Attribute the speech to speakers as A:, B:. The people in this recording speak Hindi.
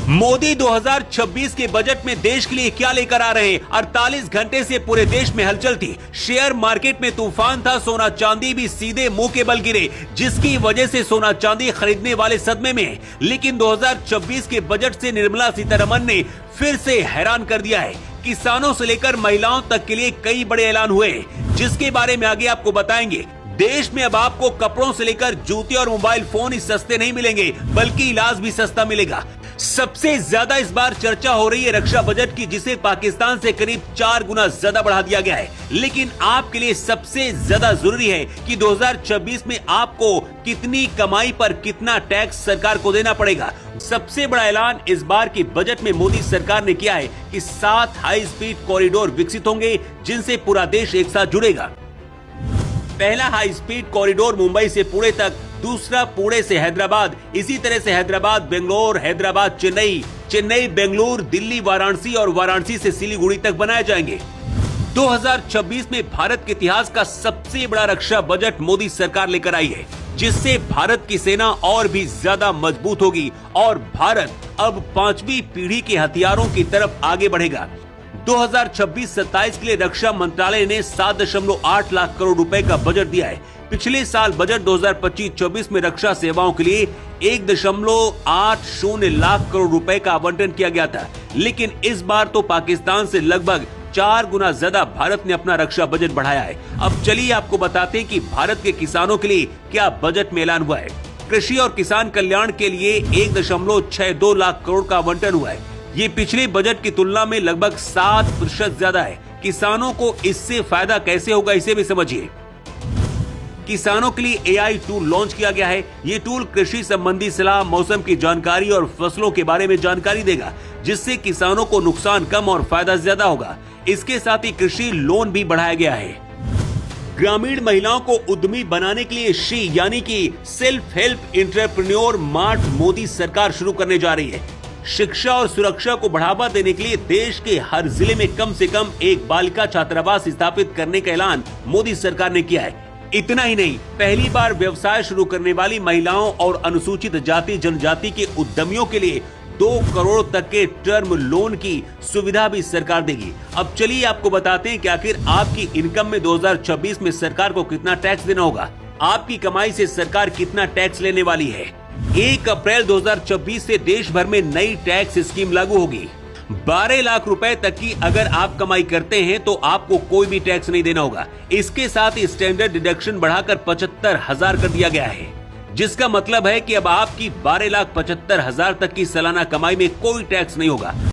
A: मोदी 2026 के बजट में देश के लिए क्या लेकर आ रहे हैं? 48 घंटे से पूरे देश में हलचल थी। शेयर मार्केट में तूफान था। सोना चांदी भी सीधे मुंह के बल गिरे, जिसकी वजह से सोना चांदी खरीदने वाले सदमे में हैं। लेकिन 2026 के बजट से निर्मला सीतारमण ने फिर से हैरान कर दिया है। किसानों से लेकर महिलाओं तक के लिए कई बड़े ऐलान हुए, जिसके बारे में आगे आपको बताएंगे। देश में अब आपको कपड़ों से लेकर जूते और मोबाइल फोन ही सस्ते नहीं मिलेंगे, बल्कि इलाज भी सस्ता मिलेगा। सबसे ज्यादा इस बार चर्चा हो रही है रक्षा बजट की, जिसे पाकिस्तान से करीब 4 गुना ज्यादा बढ़ा दिया गया है। लेकिन आपके लिए सबसे ज्यादा जरूरी है कि 2026 में आपको कितनी कमाई पर कितना टैक्स सरकार को देना पड़ेगा। सबसे बड़ा ऐलान इस बार के बजट में मोदी सरकार ने किया है कि 7 हाई स्पीड कॉरिडोर विकसित होंगे, जिनसे पूरा देश एक साथ जुड़ेगा। पहला हाई स्पीड कॉरिडोर मुंबई से पुणे तक, दूसरा पुणे से हैदराबाद, इसी तरह से हैदराबाद बेंगलोर, हैदराबाद चेन्नई, चेन्नई बेंगलुरु, दिल्ली वाराणसी और वाराणसी से सिलीगुड़ी तक बनाए जाएंगे। 2026 में भारत के इतिहास का सबसे बड़ा रक्षा बजट मोदी सरकार लेकर आई है, जिससे भारत की सेना और भी ज्यादा मजबूत होगी और भारत अब 5वीं पीढ़ी के हथियारों की तरफ आगे बढ़ेगा। 2026-27 के लिए रक्षा मंत्रालय ने 7.8 लाख करोड़ रुपए का बजट दिया है। पिछले साल बजट 2025-26 में रक्षा सेवाओं के लिए 1.80 लाख करोड़ रुपए का आवंटन किया गया था। लेकिन इस बार तो पाकिस्तान से लगभग 4 गुना ज्यादा भारत ने अपना रक्षा बजट बढ़ाया है। अब चलिए आपको बताते हैं कि भारत के किसानों के लिए क्या बजट में ऐलान हुआ है। कृषि और किसान कल्याण के लिए 1.62 लाख करोड़ का आवंटन हुआ है। ये पिछले बजट की तुलना में लगभग 7% ज्यादा है। किसानों को इससे फायदा कैसे होगा, इसे भी समझिए। किसानों के लिए AI टूल लॉन्च किया गया है। ये टूल कृषि संबंधी सलाह, मौसम की जानकारी और फसलों के बारे में जानकारी देगा, जिससे किसानों को नुकसान कम और फायदा ज्यादा होगा। इसके साथ ही कृषि लोन भी बढ़ाया गया है। ग्रामीण महिलाओं को उद्यमी बनाने के लिए शी यानी कि self help entrepreneur mart Modi सरकार शुरू करने जा रही है। शिक्षा और सुरक्षा को बढ़ावा देने के लिए देश के हर जिले में कम से कम एक बालिका छात्रावास स्थापित करने का ऐलान मोदी सरकार ने किया है। इतना ही नहीं, पहली बार व्यवसाय शुरू करने वाली महिलाओं और अनुसूचित जाति जनजाति के उद्यमियों के लिए 2 करोड़ तक के टर्म लोन की सुविधा भी सरकार देगी। अब चलिए आपको बताते हैं कि आखिर आपकी इनकम में 2026 में सरकार को कितना टैक्स देना होगा। आपकी कमाई से सरकार कितना टैक्स लेने वाली है। 1 अप्रैल 2026 से देश भर में नई टैक्स स्कीम लागू होगी। 12 लाख रुपए तक की अगर आप कमाई करते हैं तो आपको कोई भी टैक्स नहीं देना होगा। इसके साथ ही स्टैंडर्ड डिडक्शन बढ़ाकर 75,000 कर दिया गया है, जिसका मतलब है कि अब आपकी 12,75,000 तक की सालाना कमाई में कोई टैक्स नहीं होगा।